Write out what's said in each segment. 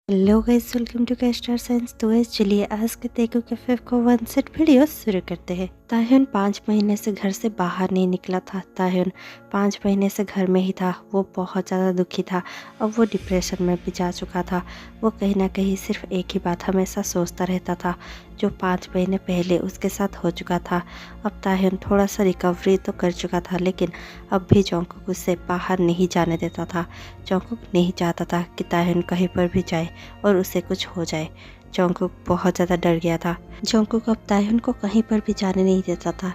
Hello guys, welcome to कैस्टार science. तो guys चलिए आज के तेगू कैफे को वन सेट वीडियो शुरू करते हैं। ताह्युन 5 महीने से घर से बाहर नहीं निकला था। ताह्युन 5 महीने से घर में ही था। वो बहुत ज़्यादा दुखी था। अब वो डिप्रेशन में भी जा चुका था। वो कहीं ना कहीं सिर्फ एक ही बात हमेशा सोचता रहता था, जो 5 महीने पहले उसके साथ हो चुका था। अब ताह्युन थोड़ा सा रिकवरी तो कर चुका था, लेकिन अब भी जोंगकुक उससे बाहर नहीं जाने देता था। जोंगकुक नहीं चाहता था कि ताह्युन कहीं पर भी जाए और उसे कुछ हो जाए। जोंगकुक बहुत ज़्यादा डर गया था। जोंगकुक अब ताह्युन को कहीं पर भी जाने नहीं देता था।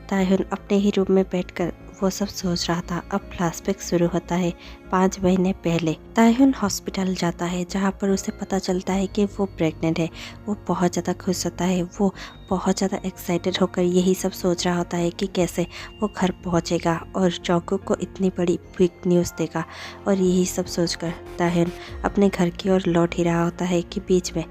ताह्युन अपने ही रूम में बैठकर वो सब सोच रहा था। अब फ्लैशबैक शुरू होता है 5 महीने पहले। ताह्युन हॉस्पिटल जाता है, जहाँ पर उसे पता चलता है कि वो प्रेग्नेंट है। वो बहुत ज़्यादा खुश होता है। वो बहुत ज़्यादा एक्साइटेड होकर यही सब सोच रहा होता है कि कैसे वो घर पहुँचेगा और जोंगकुक को इतनी बड़ी बिग न्यूज़ देगा। और यही सब सोचकर ताह्युन अपने घर की ओर लौट ही रहा होता है कि बीच में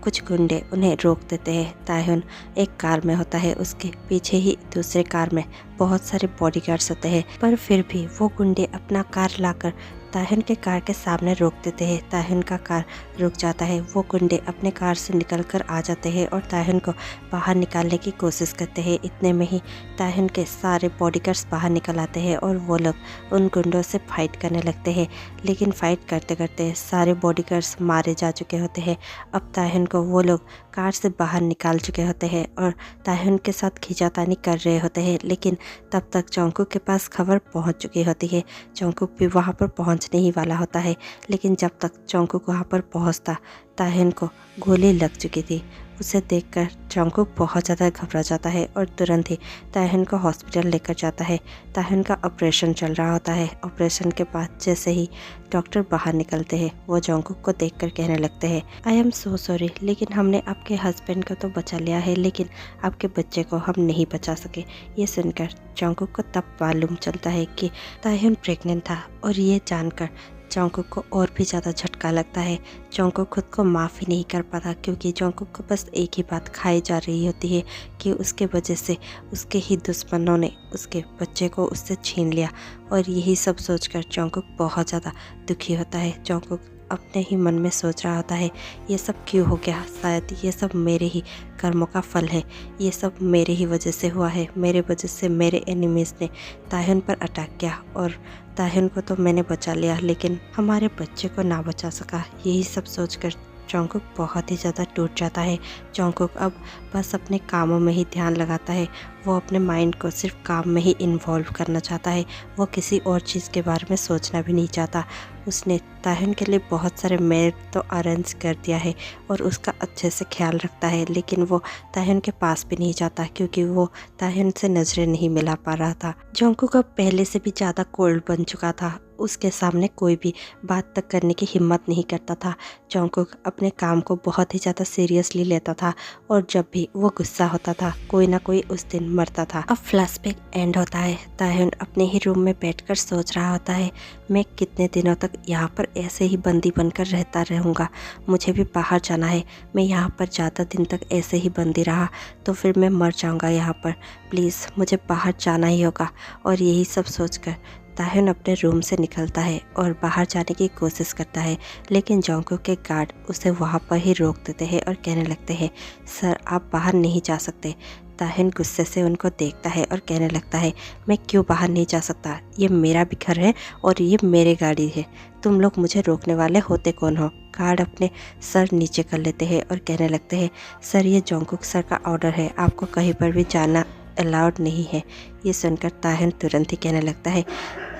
कुछ गुंडे उन्हें रोक देते हैं। ताह्युन एक कार में होता है, उसके पीछे ही दूसरे कार में बहुत सारे बॉडीगार्ड्स होते हैं, पर फिर भी वो गुंडे अपना कार लाकर ताह्युन के कार के सामने रोक देते हैं। ताह्युन का कार रुक जाता है। वो गुंडे अपने कार से निकलकर आ जाते हैं और ताह्युन को बाहर निकालने की कोशिश करते हैं। इतने में ही ताह्युन के सारे बॉडीगार्ड्स बाहर निकल आते हैं और वो लोग उन गुंडों से फाइट करने लगते हैं। लेकिन फाइट करते करते सारे बॉडीगार्ड्स मारे जा चुके होते हैं। अब ताह्युन को वो लोग कार से बाहर निकाल चुके होते हैं और ताह्युन के साथ खींचातानी कर रहे होते हैं। लेकिन तब तक जोंगकुक के पास खबर पहुंच चुकी होती है। जोंगकुक भी वहां पर पहुंचने ही वाला होता है, लेकिन जब तक जोंगकुक वहां पर पहुंचता ताह्युन को गोली लग चुकी थी। उसे देखकर जोंगकुक बहुत ज़्यादा घबरा जाता है और तुरंत ही ताह्युन को हॉस्पिटल लेकर जाता है। ताह्युन का ऑपरेशन चल रहा होता है। ऑपरेशन के बाद जैसे ही डॉक्टर बाहर निकलते हैं, वो जोंगकुक को देखकर कहने लगते हैं, आई एम सो सॉरी, लेकिन हमने आपके हस्बैंड को तो बचा लिया है, लेकिन आपके बच्चे को हम नहीं बचा सके। ये सुनकर जोंगकुक को तब मालूम चलता है कि ताह्युन प्रेग्नेंट था, और ये जानकर जोंगकुक को और भी ज़्यादा झटका लगता है। जोंगकुक खुद को माफ़ी नहीं कर पाता, क्योंकि जोंगकुक को बस एक ही बात खाई जा रही होती है कि उसके वजह से उसके ही दुश्मनों ने उसके बच्चे को उससे छीन लिया। और यही सब सोचकर जोंगकुक बहुत ज़्यादा दुखी होता है। जोंगकुक अपने ही मन में सोच रहा होता है, ये सब क्यों हो गया? शायद ये सब मेरे ही कर्मों का फल है। ये सब मेरे ही वजह से हुआ है। मेरे वजह से मेरे एनिमीज़ ने ताह्युन पर अटैक किया और ताह्युन को तो मैंने बचा लिया, लेकिन हमारे बच्चे को ना बचा सका। यही सब सोचकर जोंगकुक बहुत ही ज़्यादा टूट जाता है। जोंगकुक अब बस अपने कामों में ही ध्यान लगाता है। वो अपने माइंड को सिर्फ काम में ही इन्वॉल्व करना चाहता है। वो किसी और चीज़ के बारे में सोचना भी नहीं चाहता। उसने ताह्युन के लिए बहुत सारे मेड तो अरेंज कर दिया है और उसका अच्छे से ख्याल रखता है, लेकिन वो ताह्युन के पास भी नहीं जाता, क्योंकि वो ताह्युन से नज़रें नहीं मिला पा रहा था। जोंगकुक अब पहले से भी ज़्यादा कोल्ड बन चुका था। उसके सामने कोई भी बात तक करने की हिम्मत नहीं करता था। जोंगकुक अपने काम को बहुत ही ज़्यादा सीरियसली लेता था, और जब भी वो गुस्सा होता था, कोई ना कोई उस दिन मरता था। अब फ्लैशबैक एंड होता है। ताह्युन अपने ही रूम में बैठकर सोच रहा होता है, मैं कितने दिनों तक यहाँ पर ऐसे ही बंदी बनकर रहता रहूँगा? मुझे भी बाहर जाना है। मैं यहाँ पर ज़्यादा दिन तक ऐसे ही बंदी रहा तो फिर मैं मर जाऊँगा यहाँ पर। प्लीज़ मुझे बाहर जाना ही होगा। और यही सब सोचकर ताह्युन अपने रूम से निकलता है और बाहर जाने की कोशिश करता है, लेकिन जोंगकुक के गार्ड उसे वहाँ पर ही रोक देते हैं और कहने लगते हैं, सर आप बाहर नहीं जा सकते। ताह्युन गुस्से से उनको देखता है और कहने लगता है, मैं क्यों बाहर नहीं जा सकता? ये मेरा भी घर है और ये मेरी गाड़ी है। तुम लोग मुझे रोकने वाले होते कौन हो? गार्ड अपने सर नीचे कर लेते हैं और कहने लगते हैं, सर ये जोंगकुक सर का ऑर्डर है, आपको कहीं पर भी जाना अलाउड नहीं है। ये सुनकर ताह्युन तुरंत ही कहने लगता है,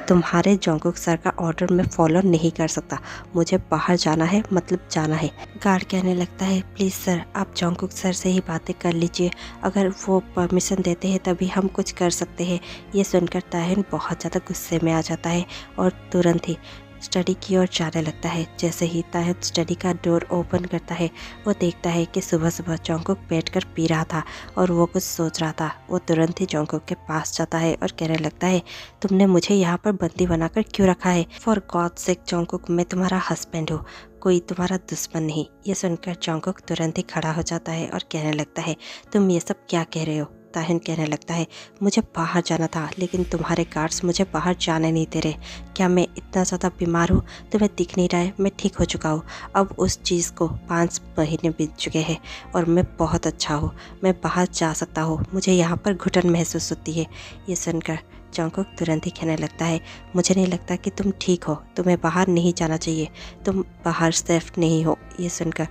तुम्हारे जोंगकुक सर का ऑर्डर मैं फॉलो नहीं कर सकता। मुझे बाहर जाना है, मतलब जाना है। गार्ड कहने लगता है, प्लीज़ सर आप जोंगकुक सर से ही बातें कर लीजिए। अगर वो परमिशन देते हैं तभी हम कुछ कर सकते हैं। ये सुनकर ताह्युन बहुत ज़्यादा गुस्से में आ जाता है और तुरंत ही स्टडी की ओर जाने लगता है। जैसे ही ताह्युन स्टडी का डोर ओपन करता है, वो देखता है कि सुबह सुबह जोंगकुक बैठकर पी रहा था और वो कुछ सोच रहा था। वो तुरंत ही जोंगकुक के पास जाता है और कहने लगता है, तुमने मुझे यहाँ पर बंदी बनाकर क्यों रखा है? फॉर गॉड सेक जोंगकुक, मैं तुम्हारा हस्बैंड हूँ, कोई तुम्हारा दुश्मन नहीं। ये सुनकर जोंगकुक तुरंत ही खड़ा हो जाता है और कहने लगता है, तुम ये सब क्या कह रहे हो? ताहिन कहने लगता है, मुझे बाहर जाना था लेकिन तुम्हारे गार्ड्स मुझे बाहर जाने नहीं दे रहे। क्या मैं इतना ज़्यादा बीमार हूँ? तुम्हें दिख नहीं रहा है? मैं ठीक हो चुका हूँ। अब उस चीज़ को 5 महीने बीत चुके हैं और मैं बहुत अच्छा हूँ। मैं बाहर जा सकता हूँ। मुझे यहाँ पर घुटन महसूस होती है। ये सुनकर जंगकुक तुरंत ही कहने लगता है, मुझे नहीं लगता कि तुम ठीक हो। तुम्हें बाहर नहीं जाना चाहिए। तुम बाहर सेफ नहीं हो। ये सुनकर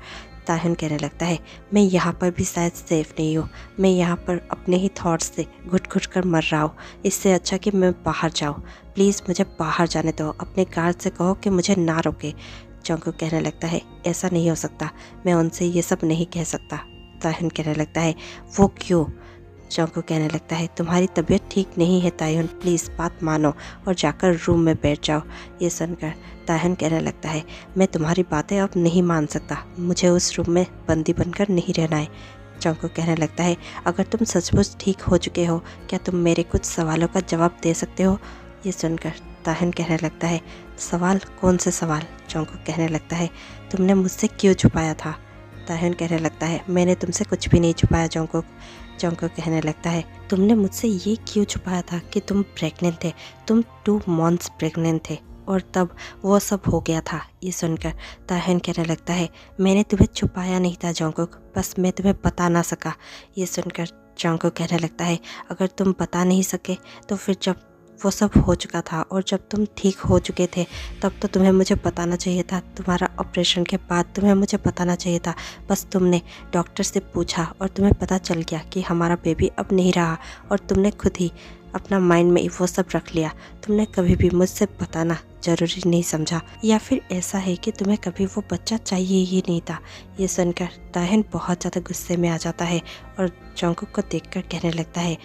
ताहिन कहने लगता है, मैं यहाँ पर भी शायद सेफ नहीं हूँ। मैं यहाँ पर अपने ही थॉट्स से घुट घुट कर मर रहा हूँ। इससे अच्छा कि मैं बाहर जाऊँ। प्लीज़ मुझे बाहर जाने दो। अपने गार्ड से कहो कि मुझे ना रोके। जंगकुक कहने लगता है, ऐसा नहीं हो सकता। मैं उनसे ये सब नहीं कह सकता। ताहिन कहने लगता है, वो क्यों? जंगकुक कहने लगता है, तुम्हारी तबीयत ठीक नहीं है ताहिन, प्लीज़ बात मानो और जाकर रूम में बैठ जाओ। ये सुनकर ताहिन कहने लगता है, मैं तुम्हारी बातें अब नहीं मान सकता। मुझे उस रूम में बंदी बनकर नहीं रहना है। जंगकुक कहने लगता है, अगर तुम सचमुच ठीक हो चुके हो, क्या तुम मेरे कुछ सवालों का जवाब दे सकते हो? ये सुनकर ताहिन कहने लगता है, सवाल? कौन से सवाल? जंगकुक कहने लगता है, तुमने मुझसे क्यों छुपाया था? ताहिन कहने लगता है, मैंने तुमसे कुछ भी नहीं छुपाया जंगकुक। जंगकुक कहने लगता है, तुमने मुझसे ये क्यों छुपाया था कि तुम प्रेग्नेंट थे? तुम 2 मंथ्स प्रेग्नेंट थे और तब वो सब हो गया था। ये सुनकर ताहिन कहने लगता है, मैंने तुम्हें छुपाया नहीं था जंगकुक, बस मैं तुम्हें बता ना सका। ये सुनकर जंगकुक कहने लगता है, अगर तुम बता नहीं सके तो फिर जब वो सब हो चुका था और जब तुम ठीक हो चुके थे तब तो तुम्हें मुझे बताना चाहिए था। तुम्हारा ऑपरेशन के बाद तुम्हें मुझे बताना चाहिए था। बस तुमने डॉक्टर से पूछा और तुम्हें पता चल गया कि हमारा बेबी अब नहीं रहा और तुमने खुद ही अपना माइंड में वो सब रख लिया। तुमने कभी भी मुझसे बताना ज़रूरी नहीं समझा, या फिर ऐसा है कि तुम्हें कभी वो बच्चा चाहिए ही नहीं था। ये सुनकर ताहिन बहुत ज़्यादा गुस्से में आ जाता है और जंगकुक को देखकर कहने लगता है,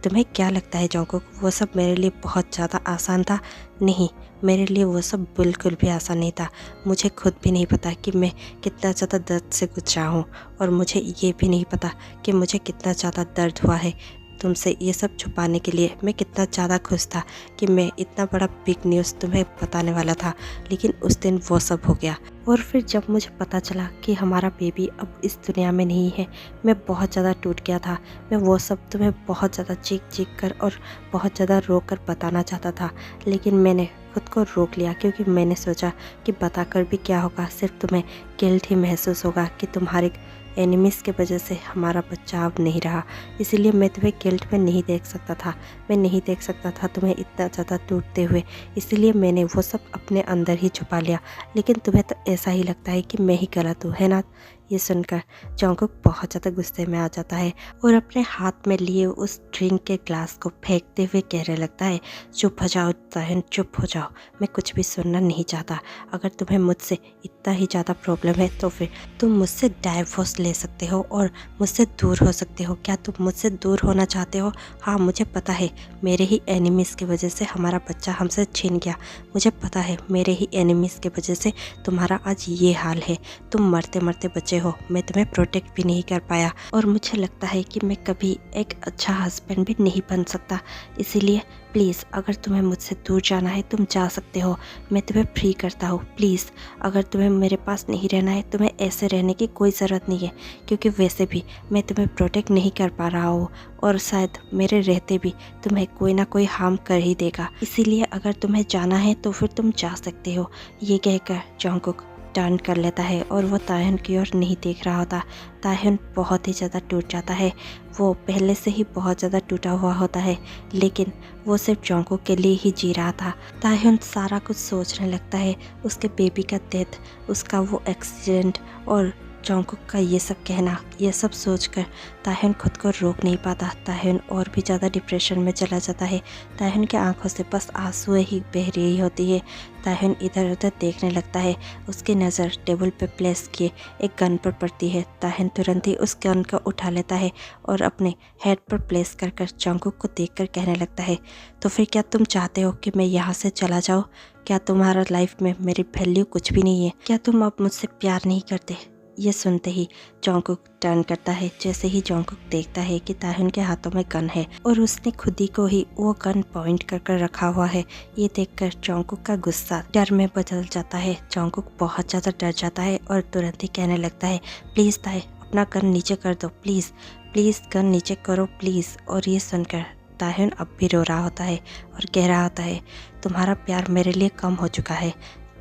तुम्हें क्या लगता है जंगकुक, वो सब मेरे लिए बहुत ज़्यादा आसान था? नहीं, मेरे लिए वो सब बिल्कुल भी आसान नहीं था। मुझे खुद भी नहीं पता कि मैं कितना ज़्यादा दर्द से गुजरा हूँ और मुझे ये भी नहीं पता कि मुझे कितना ज़्यादा दर्द हुआ है। तुमसे ये सब छुपाने के लिए मैं कितना ज़्यादा खुश था कि मैं इतना बड़ा बिग न्यूज़ तुम्हें बताने वाला था, लेकिन उस दिन वो सब हो गया। और फिर जब मुझे पता चला कि हमारा बेबी अब इस दुनिया में नहीं है, मैं बहुत ज़्यादा टूट गया था। मैं वो सब तुम्हें बहुत ज़्यादा चीख चीख कर और बहुत ज़्यादा रो कर बताना चाहता था, लेकिन मैंने खुद को रोक लिया क्योंकि मैंने सोचा कि बताकर भी क्या होगा, सिर्फ तुम्हें गिल्ट ही महसूस होगा कि तुम्हारे एनिमीज़ के वजह से हमारा बच्चा अब नहीं रहा। इसीलिए मैं तुम्हें गिल्ट में नहीं देख सकता था। मैं नहीं देख सकता था तुम्हें इतना ज़्यादा टूटते हुए, इसीलिए मैंने वो सब अपने अंदर ही छुपा लिया। लेकिन तुम्हें तो ऐसा ही लगता है कि मैं ही गलत हूँ, है ना? ये सुनकर जंगकुक बहुत ज़्यादा गुस्से में आ जाता है और अपने हाथ में लिए उस ड्रिंक के ग्लास को फेंकते हुए कहने लगता है, चुप हो जाओ ताहिन, चुप हो जाओ। मैं कुछ भी सुनना नहीं चाहता। अगर तुम्हें मुझसे इतना ही ज़्यादा प्रॉब्लम है तो फिर तुम मुझसे डाइवोर्स ले सकते हो और मुझसे दूर हो सकते हो। क्या तुम मुझसे दूर होना चाहते हो? हाँ, मुझे पता है मेरे ही एनिमीज़ की वजह से हमारा बच्चा हमसे छिन गया। मुझे पता है मेरे ही एनिमीज़ की वजह से तुम्हारा आज ये हाल है। तुम मरते मरते बचे हो, मैं तुम्हें प्रोटेक्ट भी नहीं कर पाया और मुझे लगता है कि मैं कभी एक अच्छा हस्बैंड भी नहीं बन सकता। इसीलिए प्लीज़, अगर तुम्हें मुझसे दूर जाना है तुम जा सकते हो। मैं तुम्हें फ्री करता हूँ। प्लीज़, अगर तुम्हें मेरे पास नहीं रहना है, तुम्हें ऐसे रहने की कोई ज़रूरत नहीं है, क्योंकि वैसे भी मैं तुम्हें प्रोटेक्ट नहीं कर पा रहा हूँ और शायद मेरे रहते भी तुम्हें कोई ना कोई हार्म कर ही देगा। इसीलिए अगर तुम्हें जाना है तो फिर तुम जा सकते हो। ये कहकर जंगकुक टर्न कर लेता है और वो ताहिन की ओर नहीं देख रहा होता। ताहिन बहुत ही ज़्यादा टूट जाता है। वो पहले से ही बहुत ज़्यादा टूटा हुआ होता है, लेकिन वो सिर्फ जंगकुक के लिए ही जी रहा था। ताहिन सारा कुछ सोचने लगता है, उसके बेबी का डेथ, उसका वो एक्सीडेंट और जंगकुक का ये सब कहना। ये सब सोचकर ताहिन खुद को रोक नहीं पाता। ताहिन और भी ज़्यादा डिप्रेशन में चला जाता है। ताहिन की आंखों से बस आंसू ही बह रही होती है। ताहिन इधर उधर देखने लगता है। उसकी नज़र टेबल पर प्लेस किए एक गन पर पड़ती है। ताहिन तुरंत ही उस गन को उठा लेता है और अपने हेड पर प्लेस कर जंगकुक को देखकर कहने लगता है, तो फिर क्या तुम चाहते हो कि मैं यहाँ से चला जाऊँ? क्या तुम्हारा लाइफ में मेरी वैल्यू कुछ भी नहीं है? क्या तुम अब मुझसे प्यार नहीं करते? ये सुनते ही जंगकुक टर्न करता है। जैसे ही जंगकुक देखता है कि ताहिन के हाथों में गन है और उसने खुद ही को ही वो गन पॉइंट कर रखा हुआ है, ये देखकर जंगकुक का गुस्सा डर में बदल जाता है। जंगकुक बहुत ज़्यादा डर जाता है और तुरंत ही कहने लगता है, प्लीज़ ताई, अपना गन नीचे कर दो, प्लीज़ प्लीज़ गन नीचे करो प्लीज़। और ये सुनकर ताह्युन अब भी रो रहा होता है और कह रहा होता है, तुम्हारा प्यार मेरे लिए कम हो चुका है।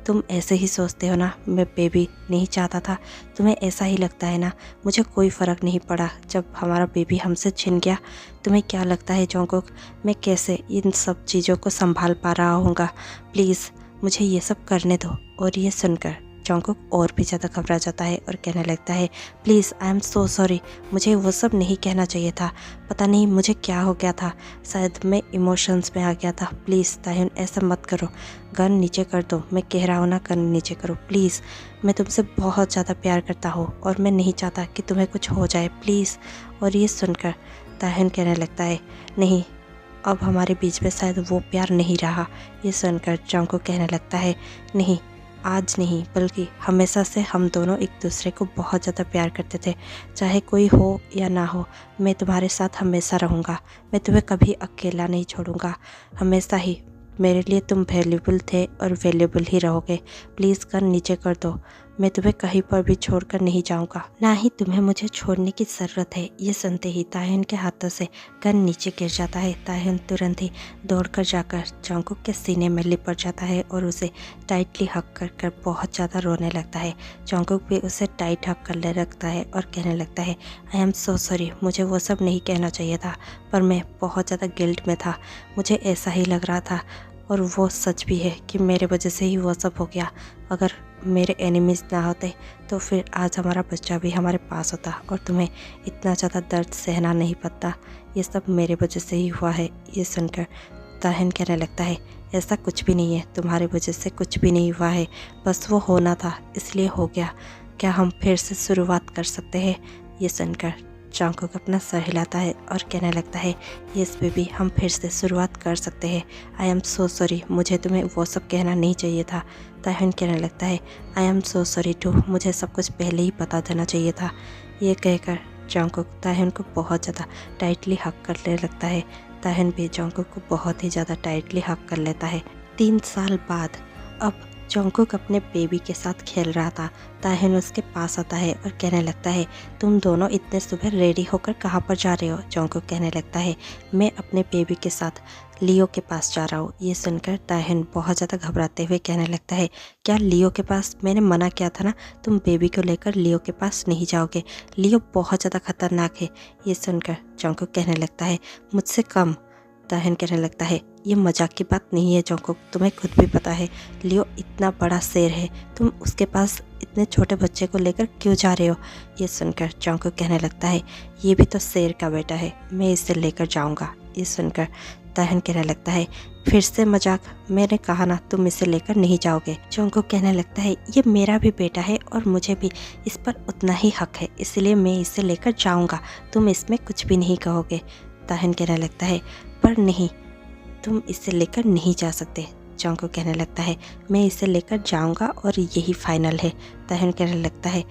तुम ऐसे ही सोचते हो ना, मैं बेबी नहीं चाहता था। तुम्हें ऐसा ही लगता है ना, मुझे कोई फ़र्क नहीं पड़ा जब हमारा बेबी हमसे छिन गया। तुम्हें क्या लगता है जोंगकुक, मैं कैसे इन सब चीज़ों को संभाल पा रहा हूँगा? प्लीज़ मुझे ये सब करने दो। और ये सुनकर जोंगकुक और भी ज़्यादा घबरा जाता है और कहने लगता है, please I am so sorry, मुझे वो सब नहीं कहना चाहिए था। पता नहीं मुझे क्या हो गया था, शायद मैं इमोशंस में आ गया था। प्लीज़ ताह्युन ऐसा मत करो, गन नीचे कर दो। मैं कह रहा हूँ ना, गन नीचे करो प्लीज़। मैं तुमसे बहुत ज़्यादा प्यार करता हूँ और मैं नहीं चाहता कि तुम्हें कुछ हो जाए, प्लीज़। और ये सुनकर ताह्युन कहने लगता है, नहीं, अब हमारे बीच में शायद वो प्यार नहीं रहा। ये सुनकर जोंगकुक कहने लगता है, नहीं, आज नहीं बल्कि हमेशा से हम दोनों एक दूसरे को बहुत ज़्यादा प्यार करते थे। चाहे कोई हो या ना हो, मैं तुम्हारे साथ हमेशा रहूँगा। मैं तुम्हें कभी अकेला नहीं छोड़ूंगा। हमेशा ही मेरे लिए तुम वैल्यूबल थे और वैल्यूबल ही रहोगे। प्लीज़ गन नीचे कर दो। मैं तुम्हें कहीं पर भी छोड़कर नहीं जाऊंगा, ना ही तुम्हें मुझे छोड़ने की ज़रूरत है। ये सुनते ही ताह्युन के हाथों से गन नीचे गिर जाता है। ताह्युन तुरंत ही दौड़कर जाकर जोंगकुक के सीने में लिपट जाता है और उसे टाइटली हक कर कर बहुत ज़्यादा रोने लगता है। जोंगकुक भी उसे टाइट हक कर ले रखता है और कहने लगता है, आई एम सो सॉरी, मुझे वो सब नहीं कहना चाहिए था, पर मैं बहुत ज़्यादा गिल्ट में था। मुझे ऐसा ही लग रहा था और वो सच भी है कि मेरे वजह से ही वो सब हो गया। अगर मेरे एनिमीज़ ना होते तो फिर आज हमारा बच्चा भी हमारे पास होता और तुम्हें इतना ज़्यादा दर्द सहना नहीं पड़ता। ये सब मेरे वजह से ही हुआ है। ये सुनकर ताह्युन कहने लगता है, ऐसा कुछ भी नहीं है, तुम्हारी वजह से कुछ भी नहीं हुआ है, बस वो होना था इसलिए हो गया। क्या हम फिर से शुरुआत कर सकते हैं? ये सुनकर जोंगकुक अपना सर हिलाता है और कहने लगता है, यस बेबी, हम फिर से शुरुआत कर सकते हैं। आई एम सो सॉरी, मुझे तुम्हें वो सब कहना नहीं चाहिए था। ताह्युन कहने लगता है, I am so sorry too, मुझे सब कुछ पहले ही पता देना चाहिए था। ये कहकर जोंगकुक ताह्युन को बहुत ज़्यादा टाइटली हक कर ले लगता है। ताह्युन भी जोंगकुक को बहुत ही ज़्यादा टाइटली हक कर लेता है। 3 साल बाद अब जोंगकुक अपने बेबी के साथ खेल रहा था। ताह्युन उसके पास आता है और कहने लगता है, तुम दोनों इतने सुबह रेडी होकर कहाँ पर जा रहे हो? जोंगकुक कहने लगता है, मैं अपने बेबी के साथ लियो के पास जा रहा हूँ। ये सुनकर ताह्युन बहुत ज़्यादा घबराते हुए कहने लगता है, क्या लियो के पास? मैंने मना किया था ना, तुम बेबी को लेकर लियो के पास नहीं जाओगे। लियो बहुत ज़्यादा खतरनाक है। ये सुनकर जोंगकुक कहने लगता है, मुझसे कम। ताह्युन कहने लगता है, ये मजाक की बात नहीं है जोंगकुक, तुम्हें खुद भी पता है लियो इतना बड़ा शेर है, तुम उसके पास इतने छोटे बच्चे को लेकर क्यों जा रहे हो? ये सुनकर जोंगकुक कहने लगता है, ये भी तो शेर का बेटा है, मैं इसे लेकर जाऊंगा। ये सुनकर ताह्युन कहने लगता है, फिर से मजाक? मैंने कहा ना तुम इसे लेकर नहीं जाओगे। जोंगकुक कहने लगता है, ये मेरा भी बेटा है और मुझे भी इस पर उतना ही हक है, इसलिए मैं इसे लेकर जाऊंगा, तुम इसमें कुछ भी नहीं कहोगे। ताह्युन कहने लगता है, पर नहीं, तुम इसे लेकर नहीं जा सकते। जोंगकुक कहने लगता है, मैं इसे लेकर जाऊंगा और यही फाइनल है। ताह्युन कहने लगता है,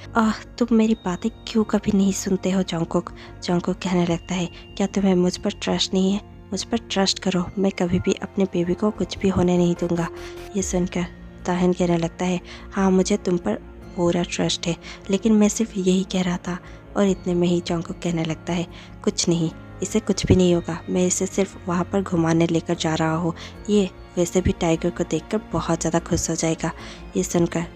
तुम मेरी बातें क्यों कभी नहीं सुनते हो जोंगकुक? जोंगकुक कहने लगता है, क्या तुम्हें मुझ पर ट्रस्ट नहीं है? मुझ पर ट्रस्ट करो, मैं कभी भी अपने बेबी को कुछ भी होने नहीं दूंगा। ये सुनकर ताह्युन कहने लगता है, हाँ मुझे तुम पर पूरा ट्रस्ट है, लेकिन मैं सिर्फ यही कह रहा था। और इतने में ही जोंगकुक कहने लगता है, कुछ नहीं, इसे कुछ भी नहीं होगा, मैं इसे सिर्फ वहाँ पर घुमाने लेकर जा रहा हूँ, ये वैसे भी टाइगर को देखकर बहुत ज़्यादा खुश हो जाएगा। ये सुनकर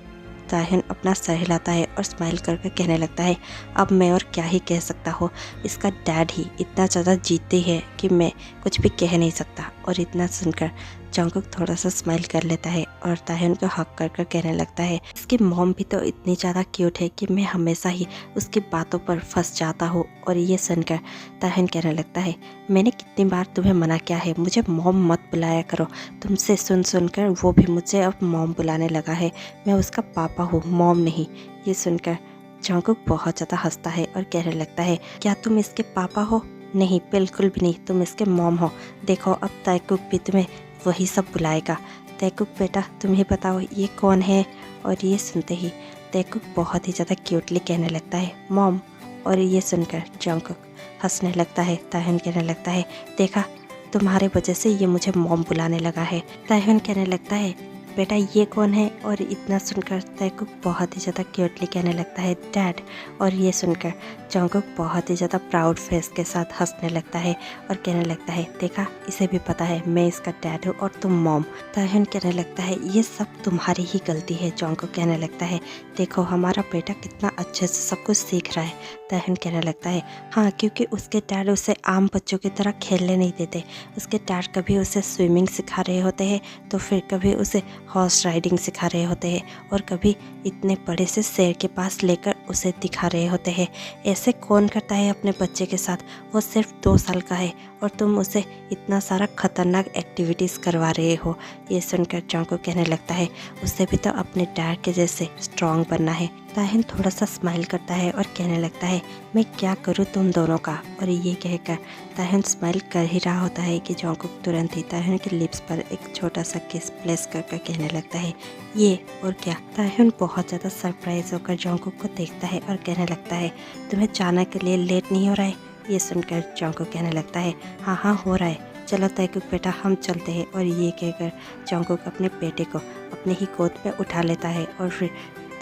ताह्युन अपना सर हिलाता है और स्माइल करके कहने लगता है, अब मैं और क्या ही कह सकता हूँ, इसका डैड ही इतना ज़्यादा जीते है कि मैं कुछ भी कह नहीं सकता। और इतना सुनकर जोंगकुक थोड़ा सा स्माइल कर लेता है और ताह्युन को हक कर कर कहने लगता है, इसकी मॉम भी तो इतनी ज़्यादा क्यूट है कि मैं हमेशा ही उसकी बातों पर फंस जाता हूँ। और ये सुनकर ताह्युन कहने लगता है, मैंने कितनी बार तुम्हें मना किया है, मुझे मॉम मत बुलाया करो। तुमसे सुन सुनकर वो भी मुझे अब मॉम बुलाने लगा है, मैं उसका पापा हूँ, मॉम नहीं। ये सुनकर जोंगकुक बहुत ज़्यादा हंसता है और कहने लगता है, क्या तुम इसके पापा हो? नहीं, बिल्कुल भी नहीं, तुम इसके मॉम हो। देखो अब ताइकुक भी तुम्हें वही सब बुलाएगा। ताइकुक बेटा, तुम ही बताओ ये कौन है? और ये सुनते ही ताइकुक बहुत ही ज़्यादा क्यूटली कहने लगता है, मॉम। और ये सुनकर जोंगकुक हंसने लगता है। ताह्युन कहने लगता है, देखा, तुम्हारे वजह से ये मुझे मॉम बुलाने लगा है। ताह्युन कहने लगता है, बेटा ये कौन है? और इतना सुनकर तैकुक बहुत ही ज़्यादा क्यूटली कहने लगता है डैड। और ये सुनकर जंगकुक बहुत ही ज़्यादा प्राउड फेस के साथ हंसने लगता है और कहने लगता है देखा, इसे भी पता है मैं इसका डैड हूँ और तुम मॉम। ताह्युन कहने लगता है ये सब तुम्हारी ही गलती है। जंगकुक कहने लगता है देखो हमारा बेटा कितना अच्छे से सब कुछ सीख रहा है। ताह्युन कहने लगता है हाँ, क्योंकि उसके डैड उसे आम बच्चों की तरह खेलने नहीं देते। उसके डैड कभी उसे स्विमिंग सिखा रहे होते हैं, तो फिर कभी उसे हॉर्स राइडिंग सिखा रहे होते हैं, और कभी इतने बड़े से शेर के पास लेकर उसे दिखा रहे होते हैं। ऐसे कौन करता है अपने बच्चे के साथ? वो सिर्फ 2 साल का है और तुम उसे इतना सारा खतरनाक एक्टिविटीज़ करवा रहे हो। ये सुनकर जंगकुक कहने लगता है उसे भी तो अपने डैड के जैसे स्ट्रॉन्ग बनना है। ताह्युन थोड़ा सा स्माइल करता है और कहने लगता है मैं क्या करूँ तुम दोनों का। और ये कहकर ताह्युन स्माइल कर ही रहा होता है कि जंगकुक तुरंत ही ताह्युन के लिप्स पर एक छोटा सा किस प्लेस कर कहने लगता है ये और क्या। ताह्युन बहुत ज़्यादा सरप्राइज होकर जंगकुक को देखता है और कहने लगता है तुम्हें जाने के लिए लेट नहीं हो रहा है? ये सुनकर जंगकुक कहने लगता है हाँ हाँ हो रहा है, चलो तैकुक बेटा हम चलते हैं। और ये कहकर जंगकुक अपने बेटे को अपने ही गोद में उठा लेता है और फिर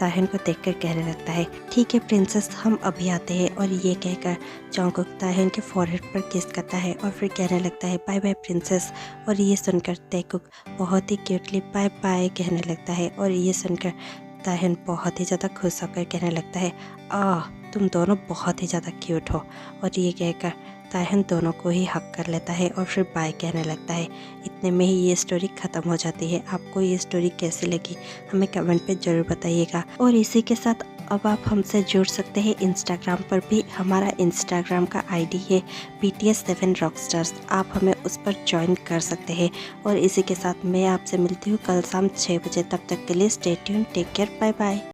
ताह्युन को देखकर कहने लगता है ठीक है प्रिंसेस, हम अभी आते हैं। और ये कहकर जंगकुक ताह्युन के फॉरहेड पर किस करता है और फिर कहने लगता है बाय बाय प्रिंसेस। और ये सुनकर तैकुक बहुत ही क्यूटली बाय बाय कहने लगता है। और ये सुनकर ताह्युन बहुत ही ज़्यादा खुश होकर कहने लगता है तुम दोनों बहुत ही ज़्यादा क्यूट हो। और ये कहकर ताह्युन दोनों को ही हक कर लेता है और फिर बाय कहने लगता है। इतने में ही ये स्टोरी ख़त्म हो जाती है। आपको ये स्टोरी कैसी लगी हमें कमेंट पे ज़रूर बताइएगा। और इसी के साथ अब आप हमसे जुड़ सकते हैं इंस्टाग्राम पर भी। हमारा इंस्टाग्राम का आईडी है BTS7 Rockstars, आप हमें उस पर ज्वाइन कर सकते हैं। और इसी के साथ मैं आपसे मिलती हूँ कल शाम 6 बजे। तब तक के लिए stay tune, take care, bye bye.